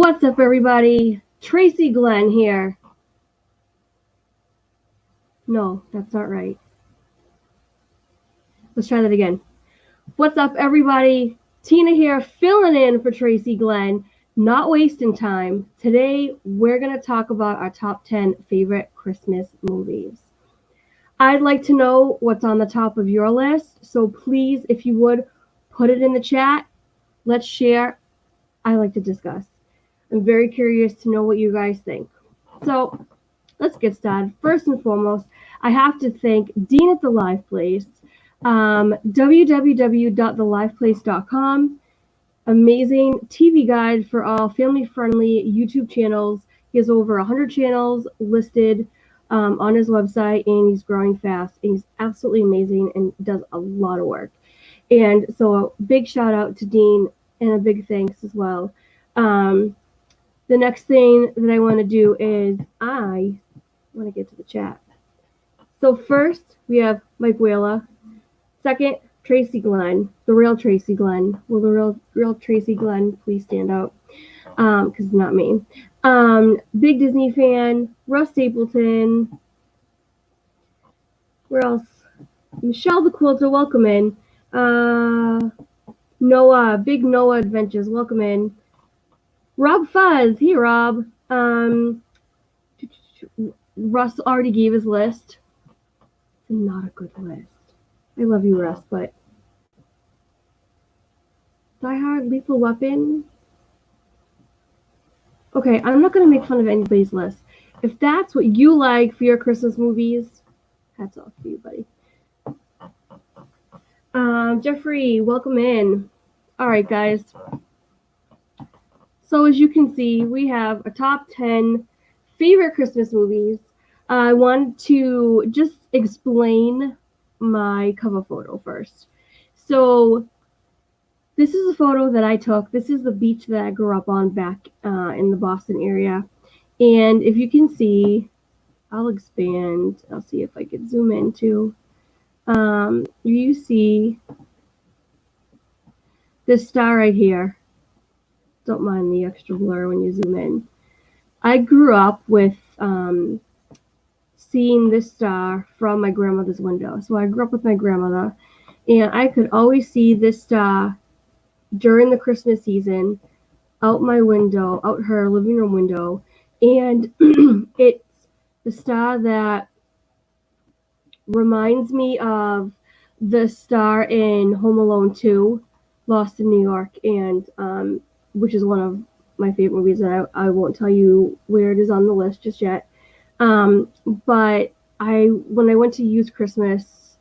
What's up, everybody? Tracy Glen here. No, that's not right. Let's try that again. What's up, everybody? Tina here, filling in for Tracy Glen, not wasting time. Today, we're going to talk about our top 10 favorite Christmas movies. I'd like to know what's on the top of your list, so please, if you would, put it in the chat. Let's share. I like to discuss. I'm very curious to know what you guys think. So, let's get started. First and foremost, I have to thank Dean at the Live Place, www.theliveplace.com. Amazing TV guide for all family-friendly YouTube channels. He has over 100 channels listed on his website, and he's growing fast. And he's absolutely amazing and does a lot of work. And so a big shout out to Dean and a big thanks as well. The next thing that I want to do is I want to get to the chat. So first, we have Mike Whala. Second, Tracy Glen, the real Tracy Glen. Will the real Tracy Glen please stand out? Because it's not me. Big Disney fan. Russ Stapleton. Where else? Michelle the Quilter, welcome in. Noah, Big Noah Adventures, welcome in. Rob Fuzz, hey Rob. Russ already gave his list. It's not a good list. I love you, Russ, but Die Hard, Lethal Weapon. Okay, I'm not going to make fun of anybody's list. If that's what you like for your Christmas movies, hats off to you, buddy. Jeffrey, welcome in. All right, guys. So as you can see, we have a top 10 favorite Christmas movies. I want to just explain my cover photo first. So this is a photo that I took. This is the beach that I grew up on back in the Boston area. And if you can see, I'll expand. I'll see if I can zoom in too. You see this star right here. Don't mind the extra blur when you zoom in. I grew up with seeing this star from my grandmother's window. So I grew up with my grandmother, and I could always see this star during the Christmas season out my window, out her living room window. And it's the star that reminds me of the star in Home Alone 2, Lost in New York, and which is one of my favorite movies, and I won't tell you where it is on the list just yet. But when I went to use Christmas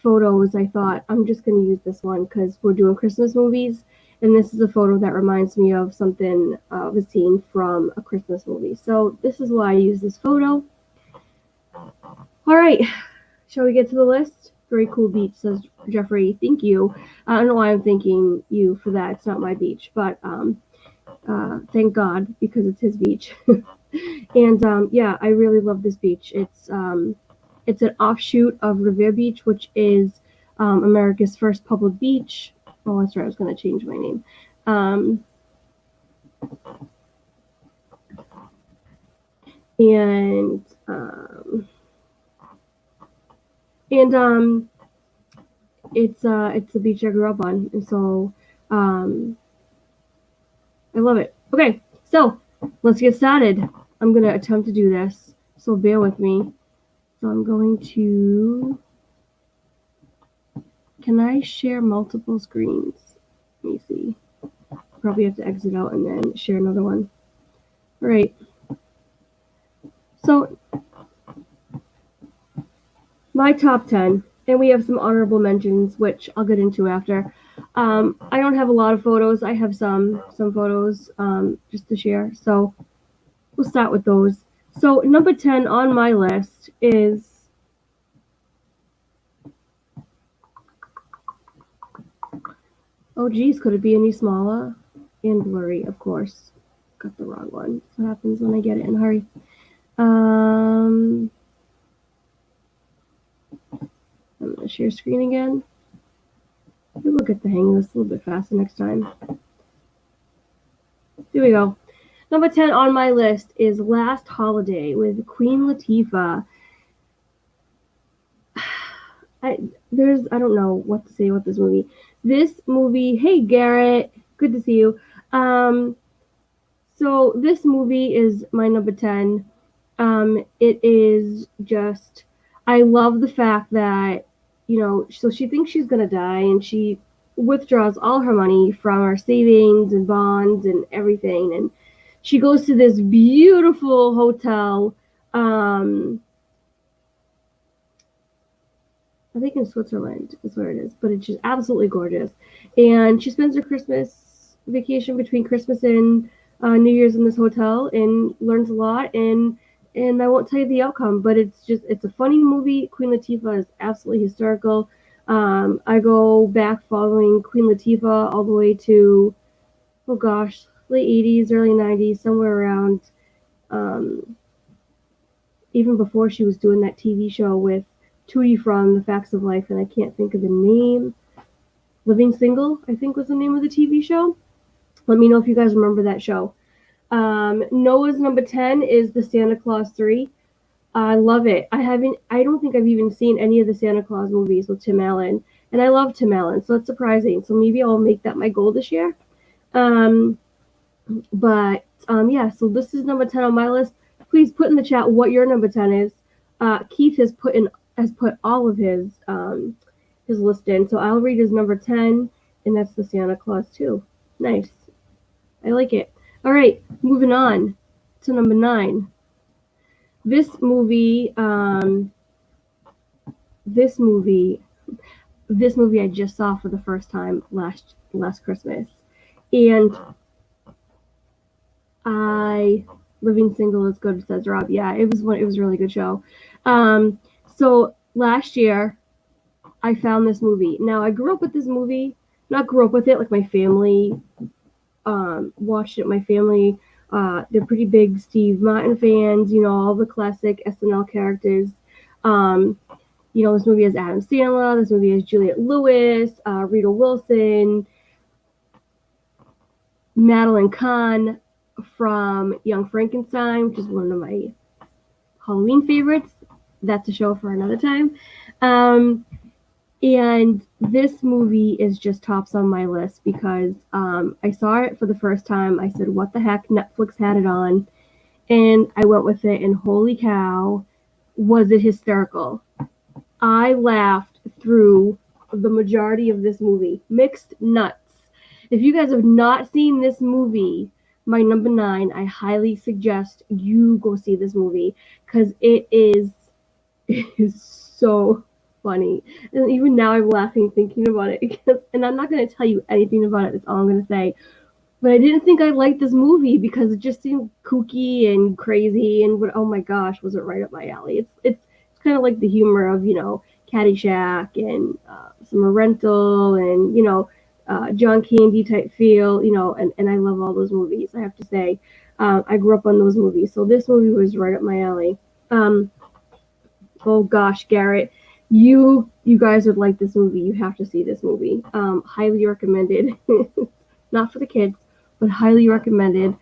photos, I thought I'm just going to use this one because we're doing Christmas movies, and this is a photo that reminds me of something of a scene from a Christmas movie. So this is why I use this photo. All right, shall we get to the list? Very cool beach, says Jeffrey. Thank you. I don't know why I'm thanking you for that. It's not my beach, but thank God because it's his beach. And yeah, I really love this beach. It's an offshoot of Revere Beach, which is America's first public beach. Oh, that's right. I was going to change my name. It's the beach I grew up on, and so I love it. Okay, so let's get started. I'm gonna attempt to do this, so bear with me. So I'm going to. Can I share multiple screens? Let me see. Probably have to exit out and then share another one. All right. So my top 10. And we have some honorable mentions, which I'll get into after. I don't have a lot of photos. I have some photos just to share. So we'll start with those. So number 10 on my list is oh geez, could it be any smaller? And blurry, of course. Got the wrong one. That's what happens when I get it in a hurry. I'm going to share screen again. We'll get the hang of this a little bit faster next time. Here we go. Number 10 on my list is Last Holiday with Queen Latifah. I don't know what to say about this movie. This movie, hey Garrett, good to see you. Um, so this movie is my number 10. It is just, I love the fact that, so she thinks she's gonna die and she withdraws all her money from her savings and bonds and everything, and she goes to this beautiful hotel. Um, I think in Switzerland is where it is, but it's just absolutely gorgeous. And she spends her Christmas vacation between Christmas and New Year's in this hotel and learns a lot. And I won't tell you the outcome, but it's a funny movie. Queen Latifah is absolutely hysterical. I go back following Queen Latifah all the way to, oh gosh, late 80s, early 90s, somewhere around, um, even before she was doing that TV show with Tootie from The Facts of Life, and I can't think of the name. Living Single, I think was the name of the TV show. Let me know if you guys remember that show. Noah's number 10 is the Santa Claus 3. I love it. I don't think I've even seen any of the Santa Claus movies with Tim Allen. And I love Tim Allen, so that's surprising. So maybe I'll make that my goal this year. Um, yeah, so this is number 10 on my list. Please put in the chat what your number 10 is. Keith has put all of his list in. So I'll read his number 10, and that's the Santa Claus 2. Nice. I like it. All right, moving on to number 9. This movie, this movie, this movie I just saw for the first time last Christmas, and Living Single is good, says Rob. Yeah, it was a really good show. So last year I found this movie. Now I grew up with this movie, not grew up with it, like my family watched it. My family, they're pretty big Steve Martin fans. All the classic SNL characters. This movie has Adam Sandler. This movie has Juliette Lewis, Rita Wilson, Madeline Kahn from Young Frankenstein, which is one of my Halloween favorites. That's a show for another time. And this movie is just tops on my list because I saw it for the first time. I said, what the heck? Netflix had it on. And I went with it, and holy cow, was it hysterical. I laughed through the majority of this movie. Mixed nuts. If you guys have not seen this movie, my number 9, I highly suggest you go see this movie because it is so funny. And even now I'm laughing thinking about it. And I'm not going to tell you anything about it. That's all I'm going to say. But I didn't think I liked this movie because it just seemed kooky and crazy. And oh my gosh, was it right up my alley? It's kind of like the humor of Caddyshack and Summer Rental and John Candy type feel. And I love all those movies. I have to say, I grew up on those movies, so this movie was right up my alley. Oh gosh, Garrett, you guys would like this movie. You have to see this movie. Highly recommended. Not for the kids, but highly recommended.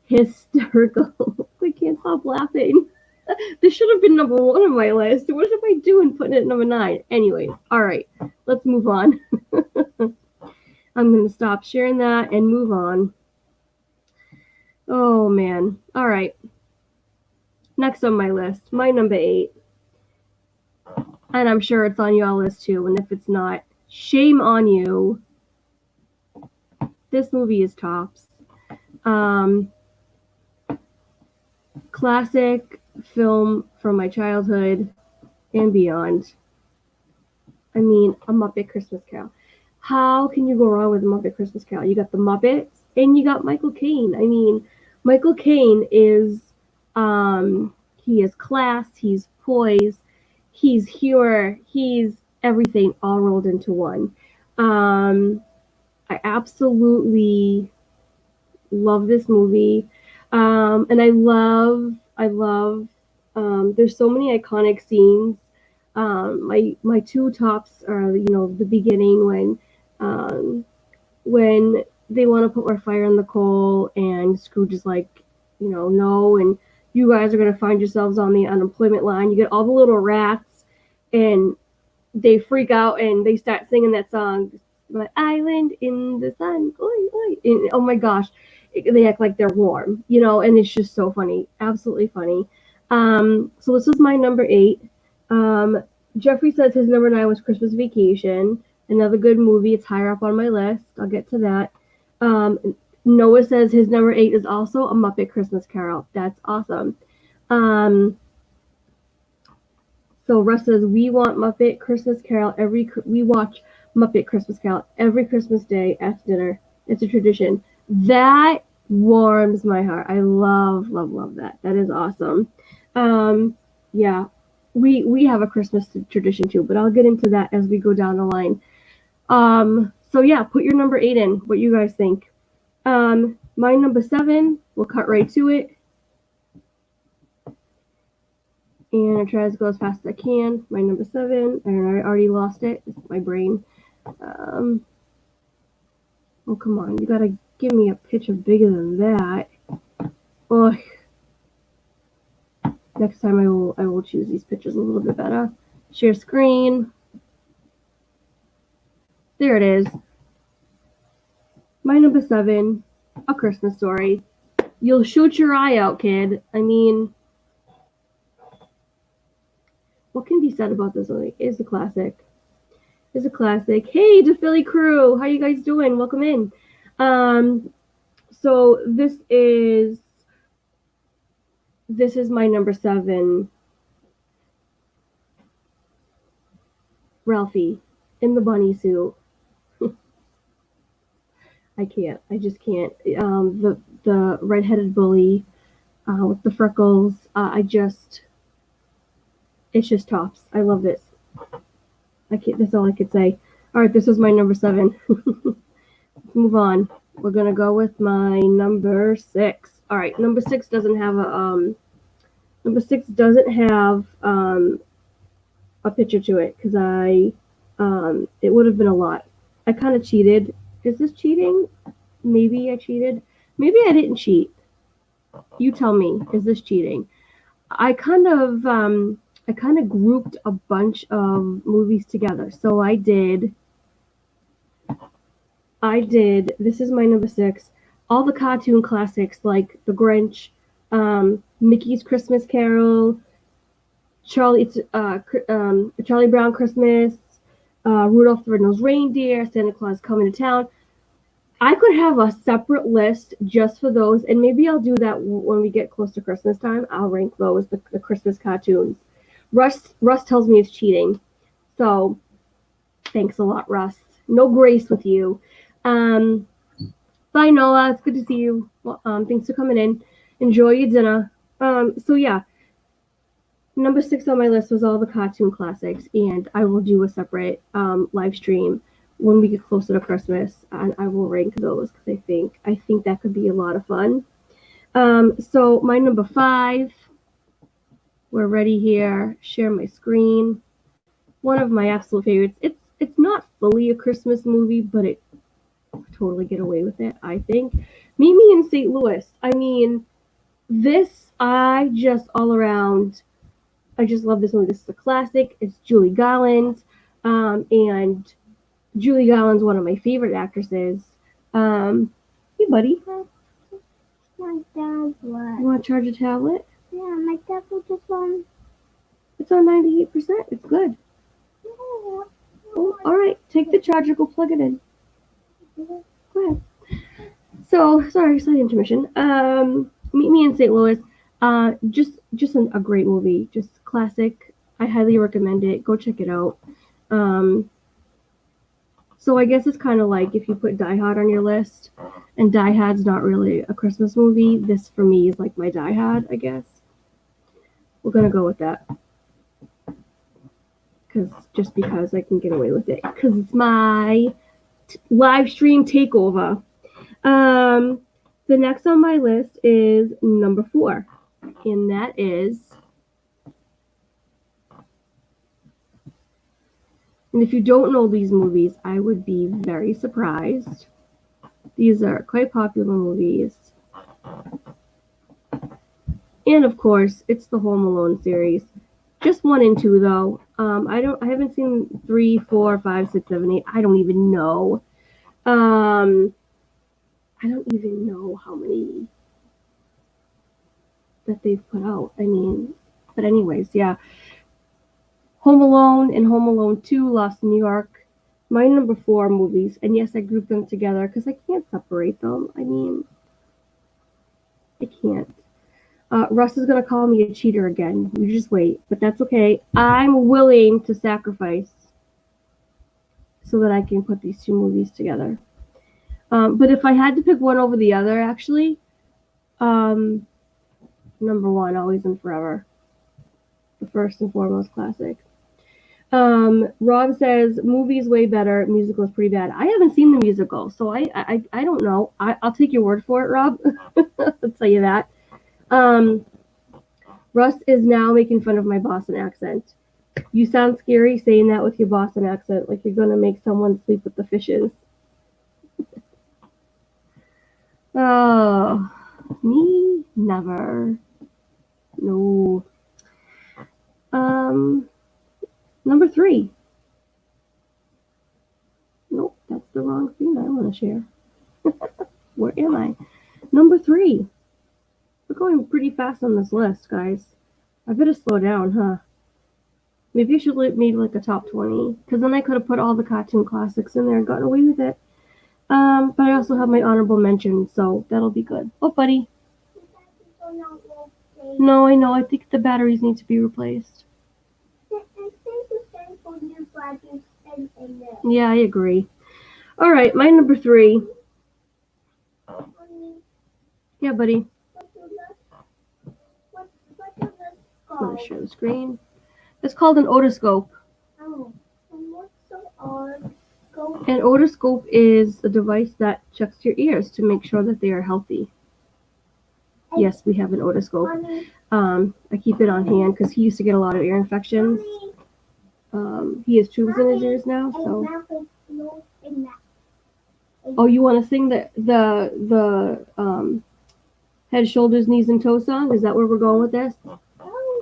Hysterical. I can't stop laughing. This should have been number 1 on my list. What am I doing putting it at number 9? Anyway, all right, let's move on. I'm going to stop sharing that and move on. Oh man. All right. Next on my list, my number 8. And I'm sure it's on y'all list too. And if it's not, shame on you. This movie is tops. Classic film from my childhood and beyond. I mean, A Muppet Christmas Carol. How can you go wrong with A Muppet Christmas Carol? You got the Muppets and you got Michael Caine. I mean, Michael Caine is, he is class, he's poise, he's humor, he's everything all rolled into one. I absolutely love this movie. And I love, there's so many iconic scenes. My 2 tops are, the beginning when they want to put more fire in the coal and Scrooge is like, no, and you guys are going to find yourselves on the unemployment line. You get all the little rats, and they freak out and they start singing that song, "My Island in the Sun." Oi, oi. And, oh my gosh, they act like they're warm, and it's just so funny, absolutely funny. So this was my number 8. Um, Jeffrey says his number 9 was Christmas Vacation, another good movie. It's higher up on my list. I'll get to that. Noah says his number 8 is also A Muppet Christmas Carol. That's awesome. So Russ says we watch Muppet Christmas Carol every Christmas day after dinner. It's a tradition. That warms my heart. I love, love, love that. That is awesome. Yeah, we have a Christmas tradition too, but I'll get into that as we go down the line. So yeah, put your number 8 in. What you guys think? My number 7. We'll cut right to it. And I try to go as fast as I can. My number 7, and I already lost it. It's my brain. Oh, come on. You gotta give me a picture bigger than that. Oh. Next time I will choose these pictures a little bit better. Share screen. There it is. My number 7, A Christmas Story. You'll shoot your eye out, kid. I mean, what can be said about this movie? It's a classic. It's a classic. Hey, the Philly crew, how you guys doing? Welcome in. So this is my number 7. Ralphie in the bunny suit. I can't. I just can't. The redheaded bully with the freckles. It's just tops. I love this. I can't. That's all I could say. All right, this was my number 7. Let's move on. We're gonna go with my number 6. All right, number 6 doesn't have a picture to it because it would have been a lot. I kind of cheated. Is this cheating? Maybe I cheated. Maybe I didn't cheat. You tell me. Is this cheating? I kind of grouped a bunch of movies together. So I did. This is my number 6. All the cartoon classics like The Grinch, Mickey's Christmas Carol, Charlie Brown Christmas, Rudolph the Red-Nosed Reindeer, Santa Claus Coming to Town. I could have a separate list just for those, and maybe I'll do that when we get close to Christmas time. I'll rank those, the Christmas cartoons. Russ tells me it's cheating, so thanks a lot, Russ. No grace with you. Bye, Noah. It's good to see you. Well, thanks for coming in. Enjoy your dinner. So yeah, number 6 on my list was all the cartoon classics, and I will do a separate live stream when we get closer to Christmas, and I will rank those because I think that could be a lot of fun. So my number 5, we're ready here. Share my screen. One of my absolute favorites. It's not fully a Christmas movie, but it totally get away with it, I think. Meet Me in St. Louis. I mean, I just love this movie. This is a classic. It's Julie Garland, and Julie Garland's one of my favorite actresses. Hey, buddy. My tablet. You want to charge a tablet? Yeah, my tablet is on. It's on 98%. It's good. No. Oh, all right. Take the charger. Go plug it in. Go ahead. So, sorry, slight intermission. Meet Me in St. Louis. Just a great movie. Just classic. I highly recommend it. Go check it out. So I guess it's kind of like if you put Die Hard on your list, and Die Hard's not really a Christmas movie. This for me is like my Die Hard, I guess. We're gonna go with that. Because I can get away with it. Because it's my live stream takeover. The next on my list is number 4. And that is... And if you don't know these movies, I would be very surprised. These are quite popular movies. And of course, it's the Home Alone series. Just 1 and 2 though. I haven't seen 3, 4, 5, 6, 7, 8. I don't even know. I don't even know how many that they've put out. I mean, but anyways, yeah. Home Alone and Home Alone 2, Lost in New York. My number 4 movies. And yes, I grouped them together because I can't separate them. I mean, I can't. Russ is going to call me a cheater again. You just wait. But that's okay. I'm willing to sacrifice so that I can put these 2 movies together. But if I had to pick one over the other, actually, number 1, Always and Forever. The first and foremost classic. Rob says, movie's way better, musical is pretty bad. I haven't seen the musical, so I don't know. I'll take your word for it, Rob. I'll tell you that. Russ is now making fun of my Boston accent. You sound scary saying that with your Boston accent, like you're going to make someone sleep with the fishes. Oh, me? Never. No. Number 3. Nope, that's the wrong thing I want to share. Where am I? Number 3. We're going pretty fast on this list, guys. I better slow down, huh? Maybe I should maybe like a top 20, because then I could have put all the cartoon classics in there and gotten away with it. But I also have my honorable mention, so that'll be good. Oh, buddy. No, I know. I think the batteries need to be replaced. Yeah, I agree. All right, my number 3. Yeah, buddy. I'm going to share the screen. It's called an otoscope. An otoscope is a device that checks your ears to make sure that they are healthy. Yes, we have an otoscope. I keep it on hand because he used to get a lot of ear infections. He has tubes in his ears now, so. Oh, you want to sing the head, shoulders, knees, and toe song? Is that where we're going with this?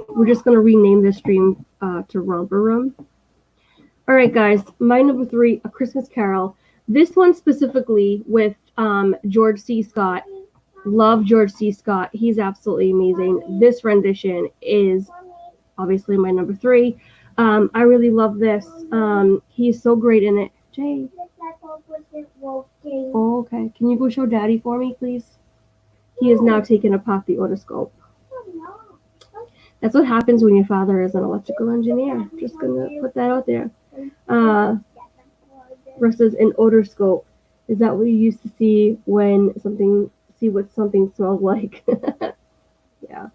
We're just going to rename this stream to Romper Room. All right, guys. My number 3, A Christmas Carol. This one specifically with George C. Scott. Love George C. Scott. He's absolutely amazing. This rendition is obviously my number 3. I really love this. He's so great in it. Jay. Oh, okay. Can you go show Daddy for me, please? He is now taking apart the otoscope. That's what happens when your father is an electrical engineer. Just gonna put that out there. Versus an otoscope. Is that what you used to see when see what something smells like? Yeah.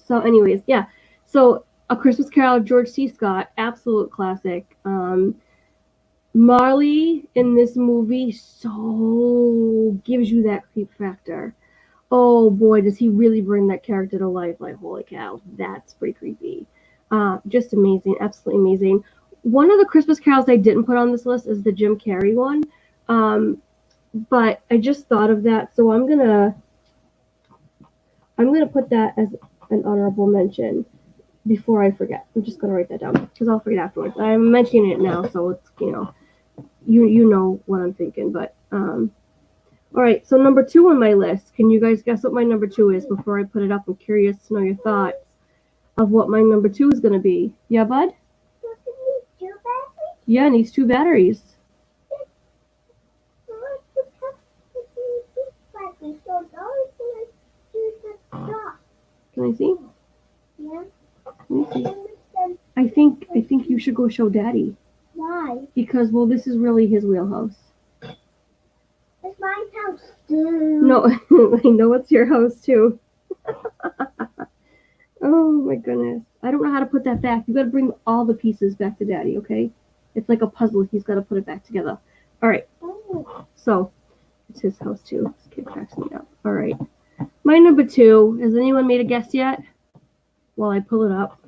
So anyways, yeah. So A Christmas Carol, George C. Scott, absolute classic. Marley in this movie so gives you that creep factor. Oh boy, does he really bring that character to life. Like, holy cow, that's pretty creepy. Just amazing, absolutely amazing. One of the Christmas carols I didn't put on this list is the Jim Carrey one. But I just thought of that, so I'm gonna put that as an honorable mention before I forget. I'm just gonna write that down because I'll forget afterwards. I'm mentioning it now, so it's you know what I'm thinking. But all right, so number 2 on my list. Can you guys guess what my number 2 is before I put it up? I'm curious to know your thoughts of what my number 2 is gonna be. Yeah, bud? Yeah, it needs 2 batteries. Can I see? Yeah. Let me see. I think you should go show Daddy. Why? Because, well, this is really his wheelhouse. It's my house too. No, I know it's your house too. Oh my goodness. I don't know how to put that back. You gotta bring all the pieces back to Daddy, okay? It's like a puzzle. He's gotta put it back together. All right. So, it's his house too. This kid cracks me up. All right. My number 2. Has anyone made a guess yet? While I pull it up.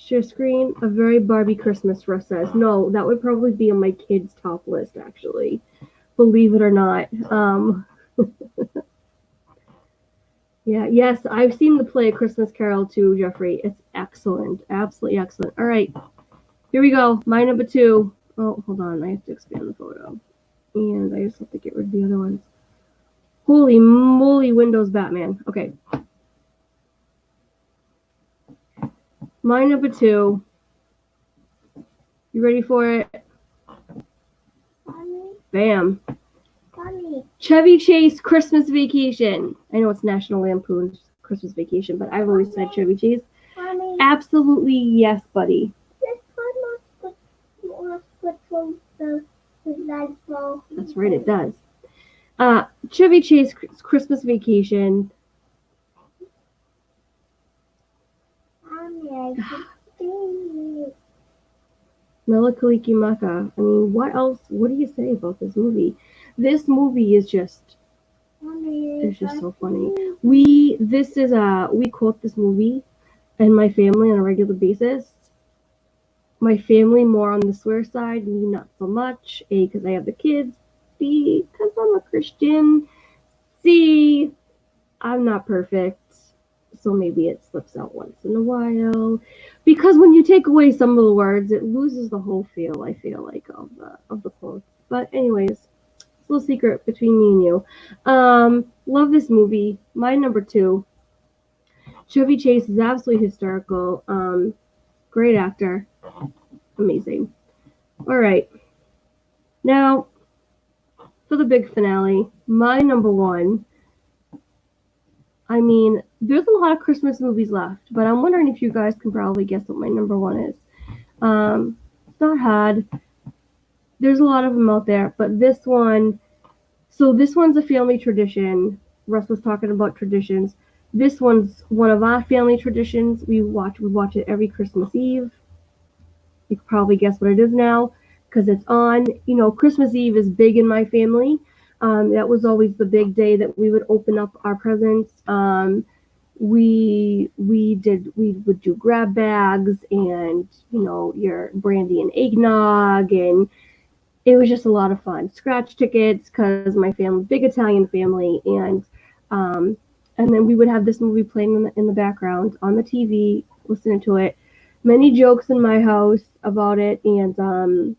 Share screen. A very Barbie Christmas, Russ says. No, that would probably be on my kids' top list, actually. Believe it or not. Yeah, yes, I've seen the play Christmas Carol too, Jeffrey. It's excellent. Absolutely excellent. All right, here we go. My number 2. Oh, hold on. I have to expand the photo. And I just have to get rid of the other ones. Holy moly, Windows Batman. Okay. My number 2. You ready for it? Mommy, Bam. mommy. Chevy Chase Christmas Vacation. I know it's National Lampoon's Christmas Vacation, but I've always said Chevy Chase. Mommy. Absolutely yes, buddy. This one must put from the light bulb. That's right, it does. Chevy Chase Christmas Vacation. Mommy, I can see it. Melakaliki Maka. I mean, what else? What do you say about this movie? This movie is just, Mommy, it's just so funny. We quote this movie and my family on a regular basis. My family more on the swear side, me not so much. A, because I have the kids. B, because I'm a Christian. C, I'm not perfect. So maybe it slips out once in a while. Because when you take away some of the words, it loses the whole feel, I feel like, of the quote. But anyways, it's a little secret between me and you. Love this movie. My number 2. Chevy Chase is absolutely hysterical. Great actor. Amazing. All right. Now, for the big finale, my number 1. I mean, there's a lot of Christmas movies left, but I'm wondering if you guys can probably guess what my number 1 is. It's not hard. There's a lot of them out there, but this one, so this one's a family tradition. Russ was talking about traditions. This one's one of our family traditions. We watch it every Christmas Eve. You can probably guess what it is now because it's on. You know, Christmas Eve is big in my family. That was always the big day that we would open up our presents. We would do grab bags and, you know, your brandy and eggnog, and it was just a lot of fun. Scratch tickets because my family, big Italian family, and then we would have this movie playing in the background on the TV, listening to it. Many jokes in my house about it, and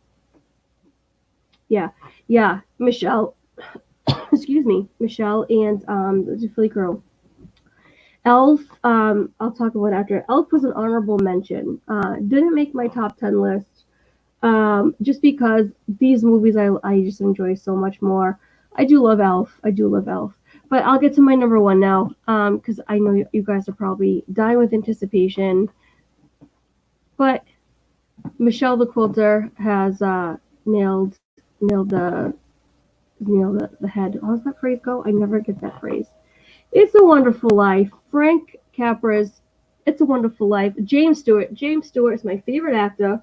yeah, Michelle, excuse me, Michelle and the Philly Crow. Elf, I'll talk about after. Elf was an honorable mention. Didn't make my top 10 list. Just because these movies I just enjoy so much more. I do love Elf. But I'll get to my number 1 now, because I know you guys are probably dying with anticipation. But Michelle the Quilter has nailed the head. How's that phrase go? I never get that phrase. It's a Wonderful Life. Frank Capra's It's a Wonderful Life. James Stewart is my favorite actor.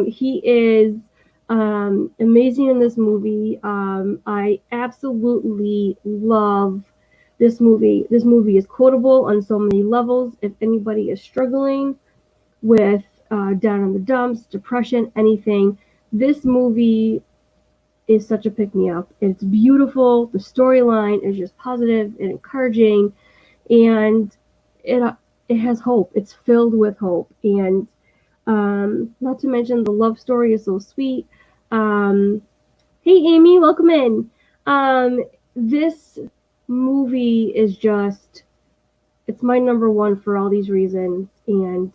He is amazing in this movie. I absolutely love this movie. This movie is quotable on so many levels. If anybody is struggling with down in the dumps, depression, anything, this movie is such a pick-me-up. It's beautiful. The storyline is just positive and encouraging, and it has hope. It's filled with hope, and not to mention the love story is so sweet. Hey Amy, welcome in. This movie is just, it's my number 1 for all these reasons, and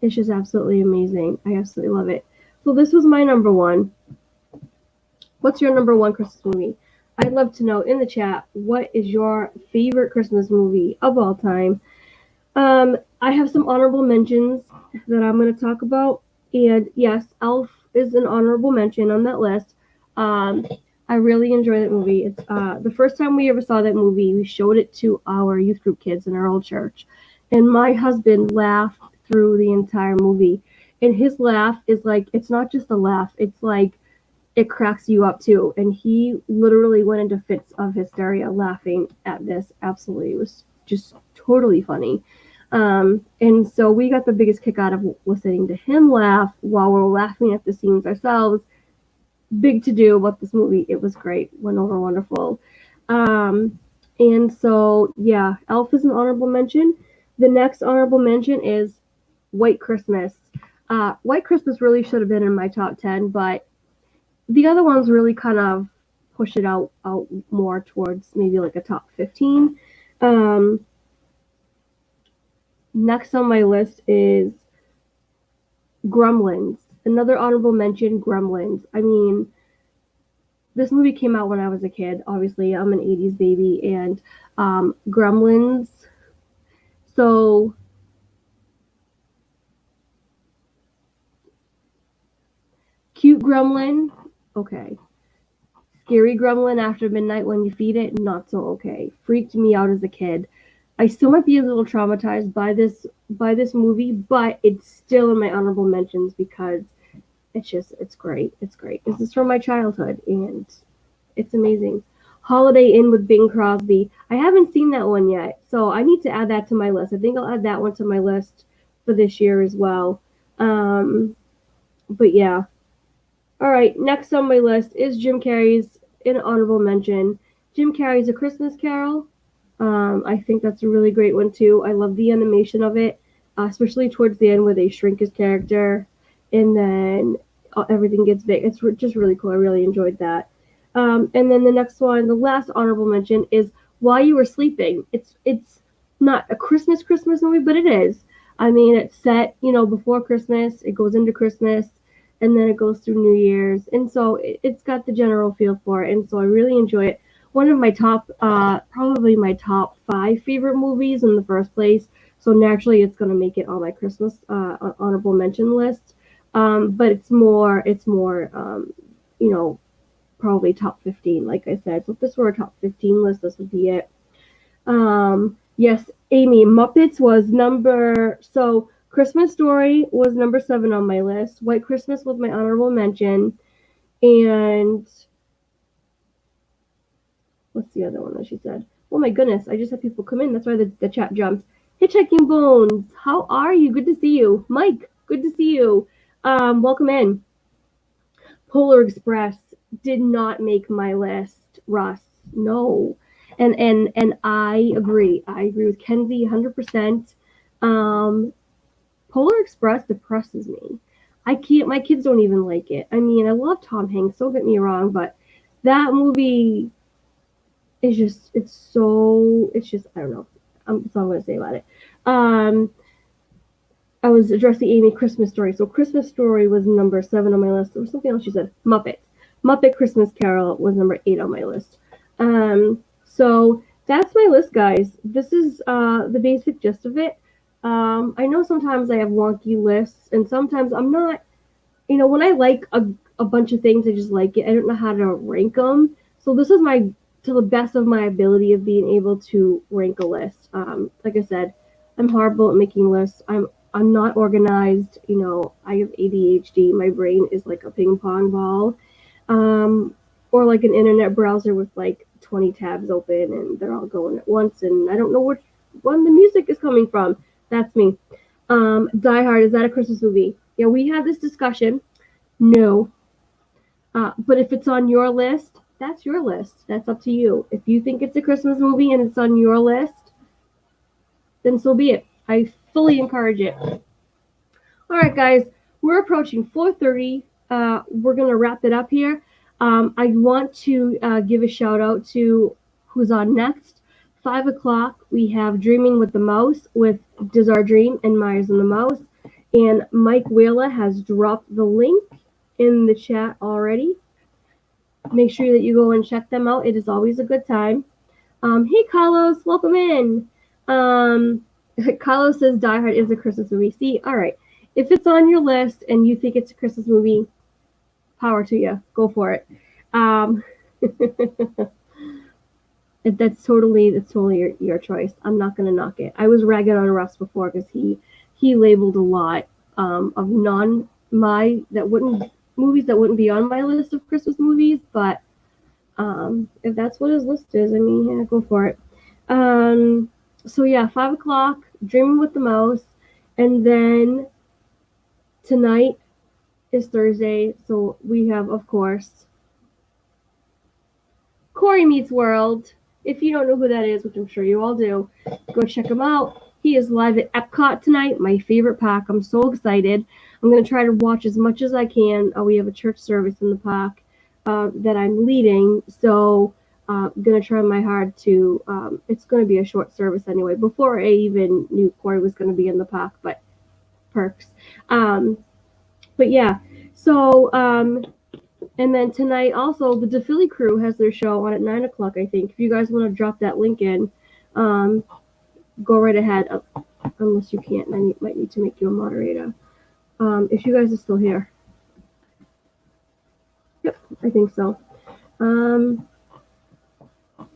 it's just absolutely amazing. I absolutely love it. So this was my number 1. What's your number 1 Christmas movie? I'd love to know in the chat, what is your favorite Christmas movie of all time? I have some honorable mentions that I'm going to talk about. And yes, Elf is an honorable mention on that list. I really enjoy that movie. It's the first time we ever saw that movie, we showed it to our youth group kids in our old church. And my husband laughed through the entire movie. And his laugh is like, it's not just a laugh, it's like, it cracks you up too. And he literally went into fits of hysteria laughing at this. Absolutely. It was just totally funny. And so we got the biggest kick out of listening to him laugh while we're laughing at the scenes ourselves. Big to do about this movie. It was great. Went over wonderful. And so, yeah, Elf is an honorable mention. The next honorable mention is White Christmas. White Christmas really should have been in my top 10, but the other ones really kind of push it out more towards maybe like a top 15. Um, Next on my list is Gremlins. Another honorable mention, Gremlins. I mean, this movie came out when I was a kid. Obviously, I'm an 80s baby, and Gremlins. So, cute gremlin, okay. Scary gremlin after midnight when you feed it, not so okay. Freaked me out as a kid. I still might be a little traumatized by this movie, but it's still in my honorable mentions because it's great. It's great. This is from my childhood and it's amazing. Holiday Inn with Bing Crosby. I haven't seen that one yet, so I need to add that to my list. I think I'll add that one to my list for this year as well. But yeah. All right, next on my list is Jim Carrey's an honorable mention. Jim Carrey's A Christmas Carol. I think that's a really great one too. I love the animation of it, especially towards the end where they shrink his character, and then everything gets big. It's just really cool. I really enjoyed that. And then the next one, the last honorable mention is While You Were Sleeping. It's not a Christmas movie, but it is. I mean, it's set before Christmas. It goes into Christmas, and then it goes through New Year's, and so it's got the general feel for it, and so I really enjoy it. One of my top, probably my top 5 favorite movies in the first place. So naturally, it's going to make it on my Christmas honorable mention list. But it's more, you know, probably top 15, like I said. So if this were a top 15 list, this would be it. Yes, Amy, Muppets was so Christmas Story was number 7 on my list. White Christmas was my honorable mention. And what's the other one that she said? Oh my goodness, I just had people come in. That's why the chat jumped. Hitchhiking Bones, how are you? Good to see you. Mike, good to see you. Welcome in. Polar Express did not make my list, Russ. No. And I agree. I agree with Kenzie 100%. Polar Express depresses me. I can't. My kids don't even like it. I mean, I love Tom Hanks. Don't get me wrong, but that movie is just. It's just. I don't know. That's all I'm gonna say about it. I was addressing Amy Christmas Story. So Christmas Story was number 7 on my list. There was something else she said. Muppets. Muppet Christmas Carol was number 8 on my list. So that's my list, guys. This is the basic gist of it. I know sometimes I have wonky lists, and sometimes I'm not. When I like a bunch of things, I just like it. I don't know how to rank them. So this is to the best of my ability of being able to rank a list. Like I said, I'm horrible at making lists. I'm not organized. I have ADHD. My brain is like a ping pong ball, or like an internet browser with like 20 tabs open and they're all going at once, and I don't know which one the music is coming from. That's me. Die Hard, is that a Christmas movie? Yeah, we had this discussion. No. But if it's on your list, that's your list. That's up to you. If you think it's a Christmas movie and it's on your list, then so be it. I fully encourage it. All right, guys, we're approaching 4:30. We're going to wrap it up here. I want to give a shout out to who's on next. 5 o'clock, we have Dreaming with the Mouse with Does Our Dream and Myers and the Mouse. And Mike Wheeler has dropped the link in the chat already. Make sure that you go and check them out. It is always a good time. Hey, Carlos, welcome in. Carlos says Die Hard is a Christmas movie. See, all right. If it's on your list and you think it's a Christmas movie, power to you. Go for it. That's totally your choice. I'm not gonna knock it. I was ragging on Russ before because he labeled a lot of movies that wouldn't be on my list of Christmas movies, but if that's what his list is, I mean, yeah, go for it. So yeah, 5 o'clock, Dreaming with the Mouse, and then tonight is Thursday, so we have, of course, Corey Meets World. If you don't know who that is, which I'm sure you all do, go check him out. He is live at Epcot tonight, my favorite park. I'm so excited. I'm going to try to watch as much as I can. We have a church service in the park that I'm leading, so I'm going to try my hard to. It's going to be a short service anyway. Before I even knew Corey was going to be in the park, but perks. Um, but yeah, so and then tonight also the DePhilly crew has their show on at 9 o'clock. I think if you guys want to drop that link in, um, go right ahead. Unless you can't, I might need to make you a moderator. If you guys are still here. Yep, I think so.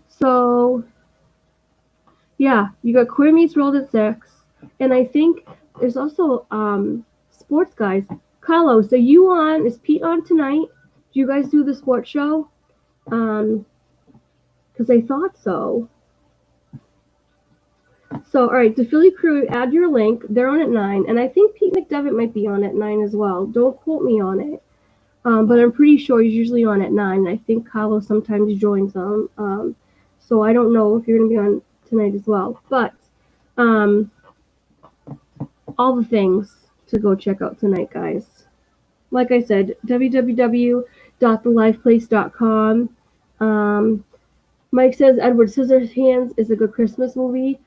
So yeah, you got Queer Meets World at 6, and I think there's also sports guys. Carlos, are you on? Is Pete on tonight? Do you guys do the sports show? Because I thought so. So, all right, the Philly crew, add your link. They're on at 9, and I think Pete McDevitt might be on at 9 as well. Don't quote me on it, but I'm pretty sure he's usually on at 9. And I think Carlos sometimes joins them. So I don't know if you're going to be on tonight as well, but all the things to go check out tonight, guys. Like I said, www.thelifeplace.com. Mike says Edward Scissorhands is a good Christmas movie.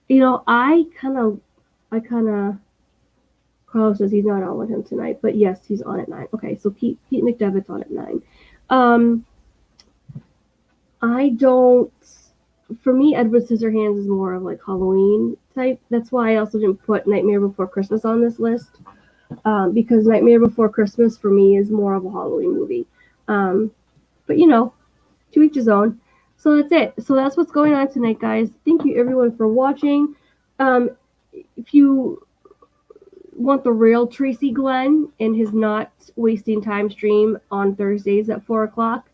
You know, I kind of, Carlos says he's not on with him tonight, but yes, he's on at 9. Okay, so Pete McDevitt's on at 9. I don't, for me, Edward Scissorhands is more of like Halloween type. That's why I also didn't put Nightmare Before Christmas on this list, because Nightmare Before Christmas for me is more of a Halloween movie. But you know, to each his own. So that's it. So that's what's going on tonight, guys. Thank you everyone for watching. If you want the real Tracy Glen and his Not Wasting Time stream on Thursdays at 4 o'clock,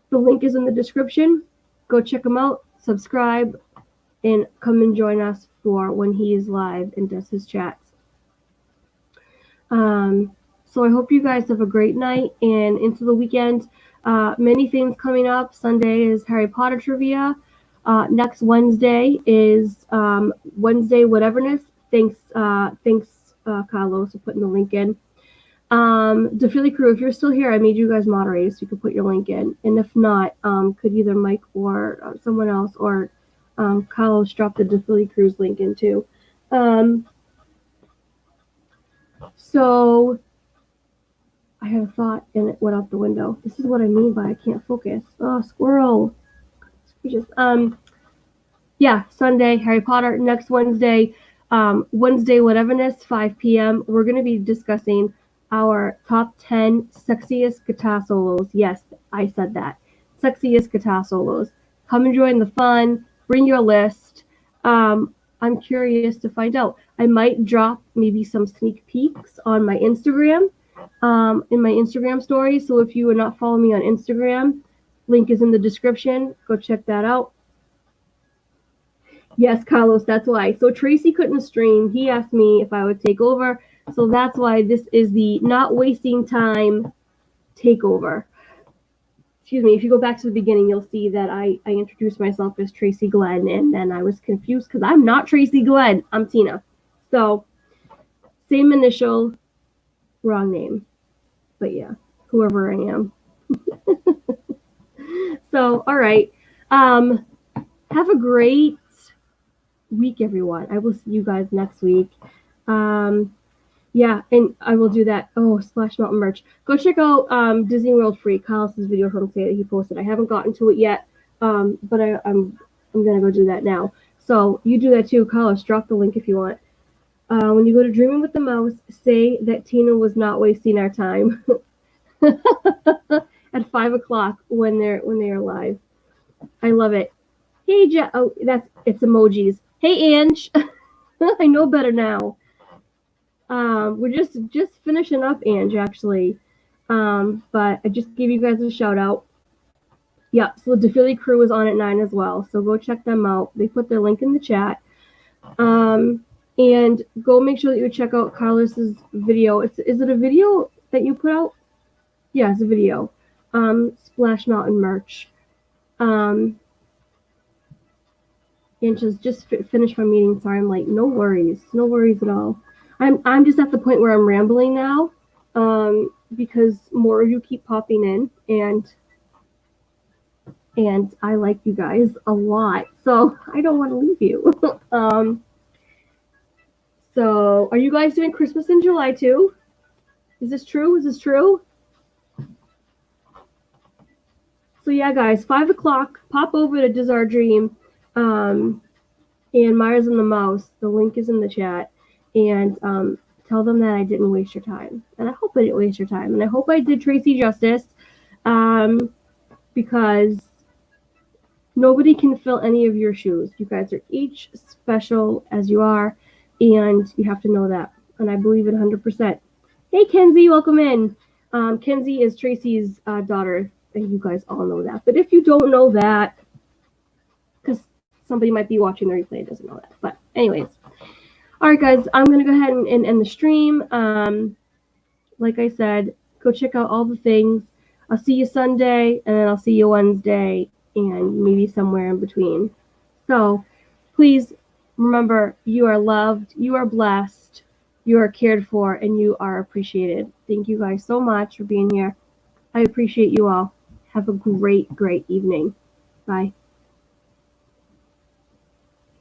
the link is in the description. Go check him out, subscribe, and come and join us for when he is live and does his chats. So I hope you guys have a great night and into the weekend. Many things coming up. Sunday is Harry Potter trivia. Next Wednesday is Wednesday Whateverness. Thanks, Carlos, for putting the link in. The Philly crew, if you're still here, I made you guys moderators, so you can put your link in. And if not, could either Mike or someone else or Carlos drop the Philly crew's link in too. So I had a thought and it went out the window. This is what I mean by I can't focus. Oh, squirrel. Yeah, Sunday, Harry Potter. Next Wednesday, Wednesday Whateverness, 5 p.m. We're going to be discussing our top 10 sexiest guitar solos. Yes, I said that. Sexiest guitar solos. Come and join the fun. Bring your list. I'm curious to find out. I might drop maybe some sneak peeks on my Instagram, in my Instagram story. So if you are not following me on Instagram, link is in the description. Go check that out. Yes, Carlos, that's why. So Tracy couldn't stream. He asked me if I would take over. So that's why this is the Not Wasting Time takeover. Excuse me, if you go back to the beginning, you'll see that I introduced myself as Tracy Glen, and then I was confused because I'm not Tracy Glen. I'm Tina. So, same initial, wrong name. But yeah, whoever I am. So, all right. Have a great week, everyone. I will see you guys next week. Yeah, and I will do that. Oh, Splash Mountain merch. Go check out Disney World Free, Carlos's video from today that he posted. I haven't gotten to it yet, but I'm gonna go do that now. So you do that too, Carlos. Drop the link if you want. When you go to Dreaming with the Mouse, say that Tina was not wasting our time at 5 o'clock when they are live. I love it. Hey, oh, it's emojis. Hey, Ange. I know better now. We're just finishing up, Ange, actually. But I just gave you guys a shout out. Yeah, so the Philly crew is on at 9 as well. So go check them out. They put their link in the chat. And go make sure that you check out Carlos's video. Is it a video that you put out? Yeah, it's a video. Splash Mountain merch. And just finish my meeting. Sorry, I'm like, no worries at all. I'm just at the point where I'm rambling now, because more of you keep popping in, and I like you guys a lot, so I don't want to leave you. So are you guys doing Christmas in July too? Is this true? So yeah, guys, 5 o'clock. Pop over to Does Our Dream, and Myers and the Mouse. The link is in the chat, and tell them that I didn't waste your time, and I hope I didn't waste your time, and I hope I did Tracy justice, because nobody can fill any of your shoes. You guys are each special as you are, and you have to know that, and I believe it 100%. Hey, Kenzie, welcome in. Kenzie is Tracy's daughter, and you guys all know that. But if you don't know that, because somebody might be watching the replay and doesn't know that. But anyways, all right, guys, I'm going to go ahead and end the stream. Like I said, go check out all the things. I'll see you Sunday, and then I'll see you Wednesday, and maybe somewhere in between. So please remember, you are loved, you are blessed, you are cared for, and you are appreciated. Thank you guys so much for being here. I appreciate you all. Have a great, great evening. Bye.